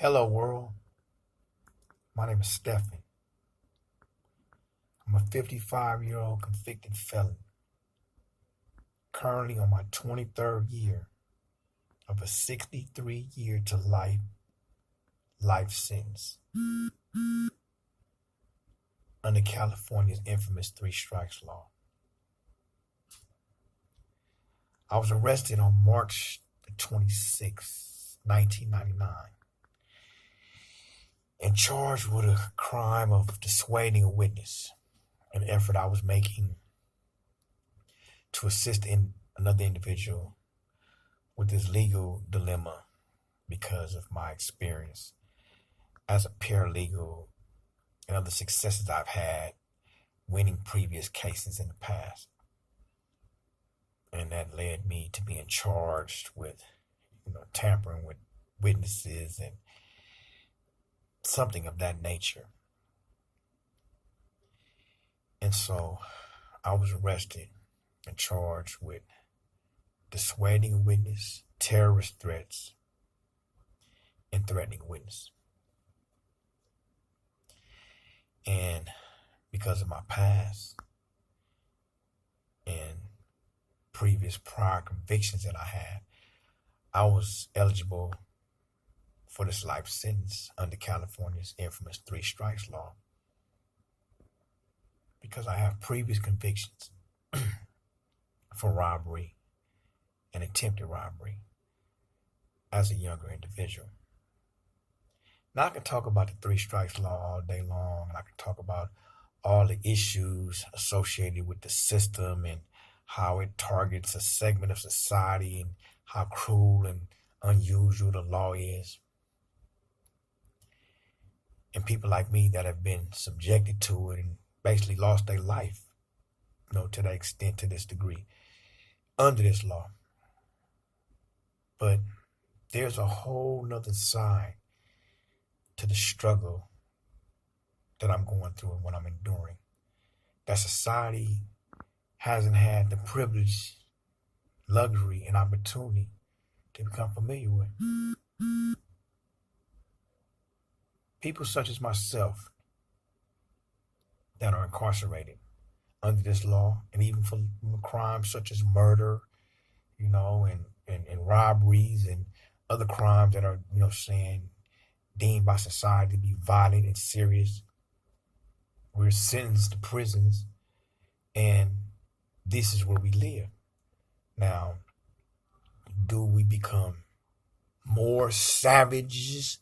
Hello, world. My name is Stephen. I'm a 55-year-old convicted felon, currently on my 23rd year of a 63-year to life sentence under California's infamous three strikes law. I was arrested on March the 26th, 1999, and charged with a crime of dissuading a witness, an effort I was making to assist another individual with his legal dilemma because of my experience as a paralegal and other successes I've had winning previous cases in the past. And that led me to being charged with, tampering with witnesses and something of that nature. And so I was arrested and charged with dissuading a witness, terrorist threats, and threatening a witness. And because of my past and previous prior convictions that I had, I was eligible for this life sentence under California's infamous three strikes law because I have previous convictions for robbery and attempted robbery as a younger individual. Now I can talk about the three strikes law all day long, and I can talk about all the issues associated with the system and how it targets a segment of society and how cruel and unusual the law is. And people like me that have been subjected to it and basically lost their life, to that extent, to this degree, under this law. But there's a whole nother side to the struggle that I'm going through and what I'm enduring, that society hasn't had the privilege, luxury, and opportunity to become familiar with. People such as myself that are incarcerated under this law, and even for crimes such as murder, and robberies and other crimes that are, deemed by society to be violent and serious. We're sentenced to prisons, and this is where we live. Now, do we become more savages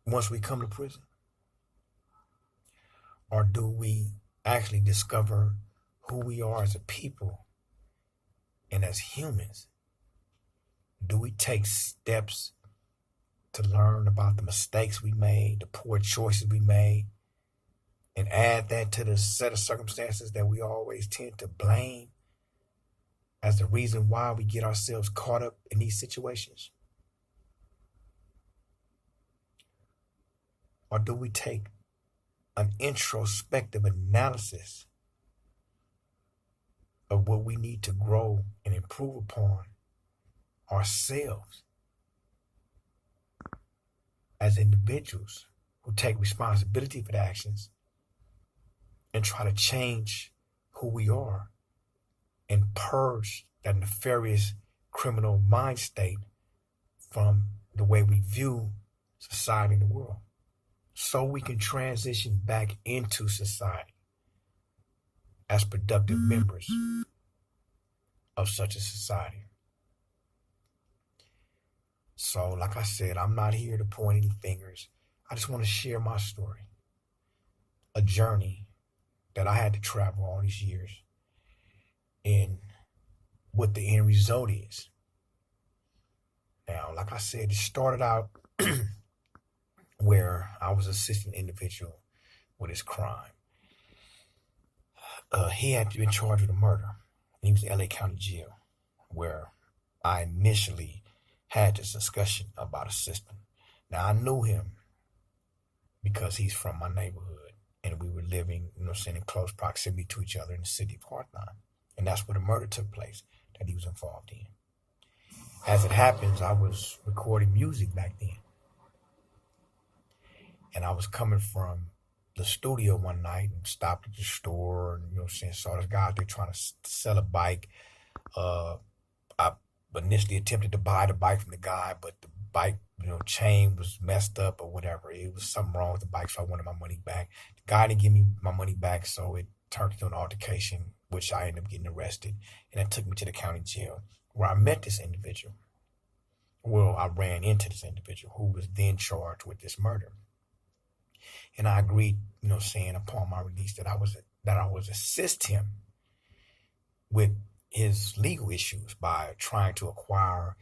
once we come to prison? Or do we actually discover who we are as a people and as humans? Do we take steps to learn about the mistakes we made, the poor choices we made, and add that to the set of circumstances that we always tend to blame as the reason why we get ourselves caught up in these situations? Or do we take an introspective analysis of what we need to grow and improve upon ourselves as individuals who take responsibility for the actions and try to change who we are and purge that nefarious criminal mind state from the way we view society and the world, so we can transition back into society as productive members of such a society. So, like I said, I'm not here to point any fingers. I just want to share my story, a journey that I had to travel all these years, and what the end result is. Now, like I said, it started out where I was assisting an individual with his crime. He had been charged with a murder, and he was in LA County Jail, where I initially had this discussion about a system. Now, I knew him because he's from my neighborhood, and we were living, in close proximity to each other in the city of Hawthorne. And that's where the murder took place that he was involved in. As it happens, I was recording music back then. And I was coming from the studio one night and stopped at the store and, saw this guy out there trying to sell a bike. I initially attempted to buy the bike from the guy, but the bike, chain was messed up or whatever. It was something wrong with the bike, so I wanted my money back. The guy didn't give me my money back, so it turned into an altercation, which I ended up getting arrested. And it took me to the county jail where I met this individual. Well, I ran into this individual who was then charged with this murder. And I agreed, saying upon my release that I was assist him with his legal issues by trying to acquire,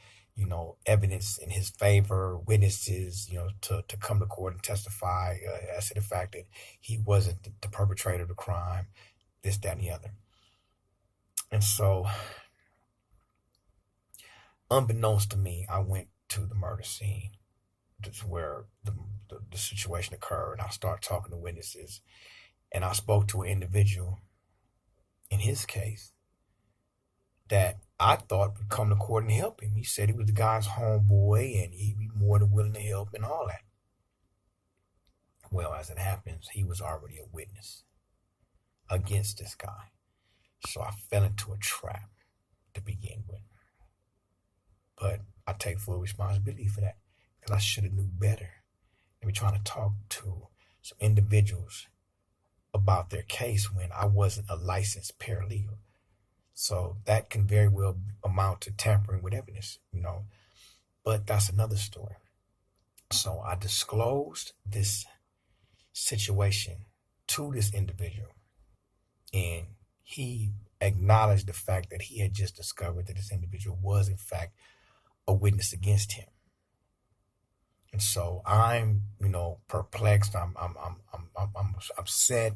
evidence in his favor, witnesses, to come to court and testify as to the fact that he wasn't the perpetrator of the crime, this, that, and the other. And so, unbeknownst to me, I went to the murder scene. That's where the situation occurred. And I started talking to witnesses. And I spoke to an individual, in his case, that I thought would come to court and help him. He said he was the guy's homeboy and he'd be more than willing to help and all that. Well, as it happens, he was already a witness against this guy. So I fell into a trap to begin with. But I take full responsibility for that because I should have knew better. They were trying to talk to some individuals about their case when I wasn't a licensed paralegal. So that can very well amount to tampering with evidence, but that's another story. So I disclosed this situation to this individual, and he acknowledged the fact that he had just discovered that this individual was in fact a witness against him. And so I'm, perplexed. I'm upset.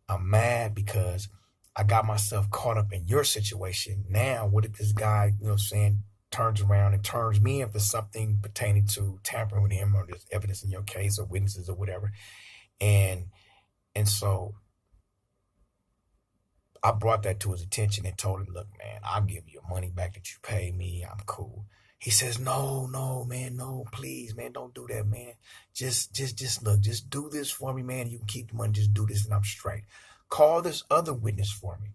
I'm mad because I got myself caught up in your situation. Now, what if this guy, turns around and turns me in for something pertaining to tampering with him, or there's evidence in your case or witnesses or whatever. And so I brought that to his attention and told him, look, man, I'll give you your money back that you paid me. I'm cool. He says, no, man, no, please, man, don't do that, man. Just look, just do this for me, man. You can keep the money. Just do this and I'm straight. Call this other witness for me,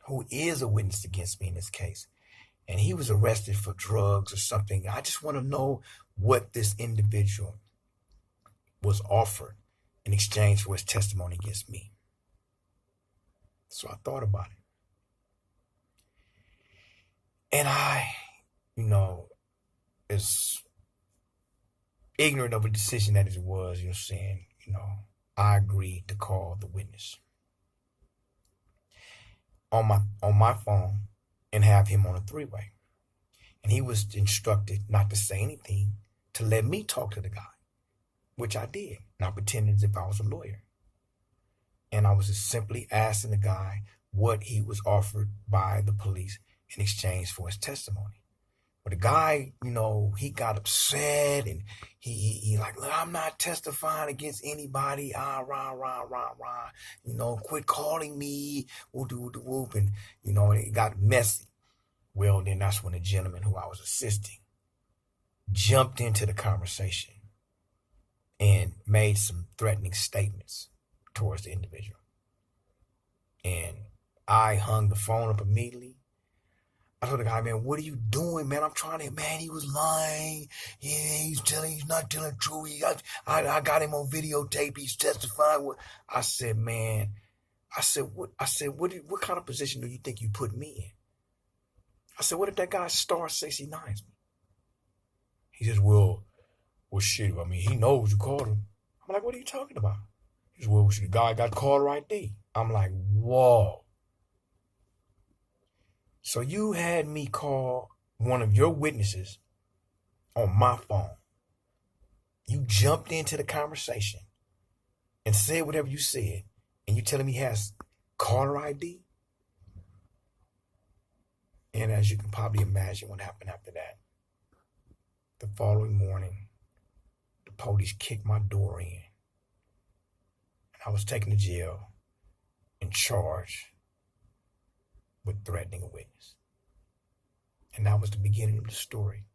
who is a witness against me in this case. And he was arrested for drugs or something. I just want to know what this individual was offered in exchange for his testimony against me. So I thought about it. And I, as ignorant of a decision that it was, I agreed to call the witness on my phone and have him on a three-way. And he was instructed not to say anything, to let me talk to the guy, which I did, not pretending as if I was a lawyer. And I was just simply asking the guy what he was offered by the police in exchange for his testimony. But the guy, he got upset and he like, look, I'm not testifying against anybody. Rah. Quit calling me. Whoop. And, it got messy. Well, then that's when the gentleman who I was assisting jumped into the conversation and made some threatening statements towards the individual. And I hung the phone up immediately. I told the guy, man, what are you doing, man? I'm trying to, man, he was lying. Yeah, he's not telling the truth. I got him on videotape. He's testifying. I said, man, what kind of position do you think you put me in? I said, what if that guy star 69s me? He says, well, shit, I mean, he knows you called him. I'm like, what are you talking about? He says, well, the guy got caller ID. I'm like, whoa. So you had me call one of your witnesses on my phone. You jumped into the conversation and said whatever you said, and you telling me he has caller ID? And as you can probably imagine what happened after that. The following morning, the police kicked my door in. And I was taken to jail and charged with threatening a witness. And that was the beginning of the story.